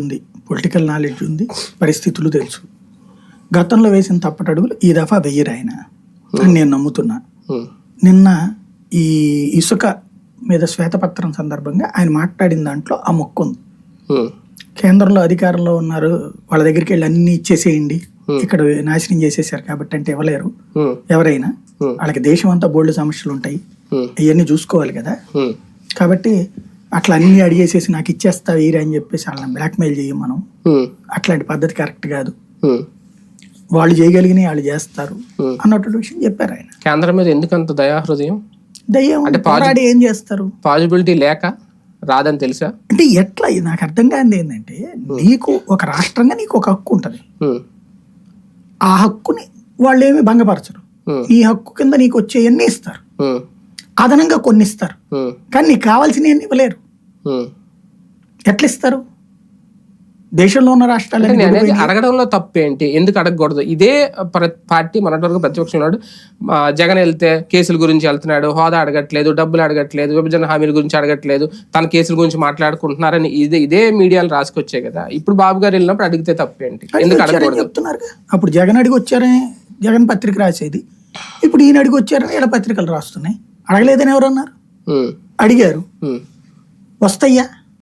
ఉంది, political knowledge ఉంది, పరిస్థితులు తెలుసు. గతంలో వేసిన తప్పటడుగులు ఈ దఫా వెయ్యరు ఆయన అని నేను నమ్ముతున్నా. నిన్న ఈ ఇసుక మీద శ్వేతపత్రం సందర్భంగా ఆయన మాట్లాడిన దాంట్లో ఆ మొక్కు ఉంది. కేంద్రంలో అధికారంలో ఉన్నారు, వాళ్ళ దగ్గరికి వెళ్ళి అన్ని ఇచ్చేసేయండి, ఇక్కడ నాశనం చేసేసారు కాబట్టి అంటే ఇవ్వలేరు ఎవరైనా. వాళ్ళకి దేశం అంతా బోల్డ్ సమస్యలు ఉంటాయి, ఇవన్నీ చూసుకోవాలి కదా. కాబట్టి అట్లా అన్ని అడిగేసేసి నాకు ఇచ్చేస్తా వీరే అని చెప్పేసి వాళ్ళని బ్లాక్మెయిల్ చేయం మనం. అట్లాంటి పద్ధతి కరెక్ట్ కాదు. వాళ్ళు చేయగలిగిన వాళ్ళు చేస్తారు అన్నటువంటి విషయం చెప్పారు ఆయన. కేంద్రం మీద ఎందుకంత దయాహృదయం? దయ్యం అంటే పోరాడి ఏం చేస్తారు? పాజిబిలిటీ లేక రాదని తెలుసా? అంటే ఎట్లా నాకు అర్థం కానిది ఏంటంటే, నీకు ఒక రాష్ట్రంగా నీకు ఒక హక్కు ఉంటది. ఆ హక్కుని వాళ్ళు ఏమి భంగపరచరు. ఈ హక్కు కింద నీకు వచ్చేవన్నీ ఇస్తారు, అదనంగా కొన్ని ఇస్తారు, కానీ నీకు కావాల్సినవి ఇవ్వలేరు. ఎట్లా ఇస్తారు? దేశంలో ఉన్న రాష్ట్రాలు అడగడంలో తప్పేంటి? ఎందుకు అడగకూడదు? ఇదే పార్టీ మొన్నటి వరకు ప్రతిపక్షం ఉన్నాడు, జగన్ వెళ్తే కేసుల గురించి వెళ్తున్నాడు, హోదా అడగట్లేదు, డబ్బులు అడగట్లేదు, విభజన హామీల గురించి అడగట్లేదు, తన కేసుల గురించి మాట్లాడుకుంటున్నారని ఇదే మీడియాలు రాసుకొచ్చాయి కదా. ఇప్పుడు బాబు గారు వెళ్ళినప్పుడు అడిగితే తప్పేంటి? ఎందుకు అడగకూడదు చెప్తున్నారు? అప్పుడు జగన్ అడిగి వచ్చారని జగన్ పత్రిక రాసేది, ఇప్పుడు ఈయన అడిగి వచ్చారని ఈడ పత్రికలు రాస్తున్నాయి. అడగలేదని ఎవరన్నారు? అడిగారు, వస్తాయ్యా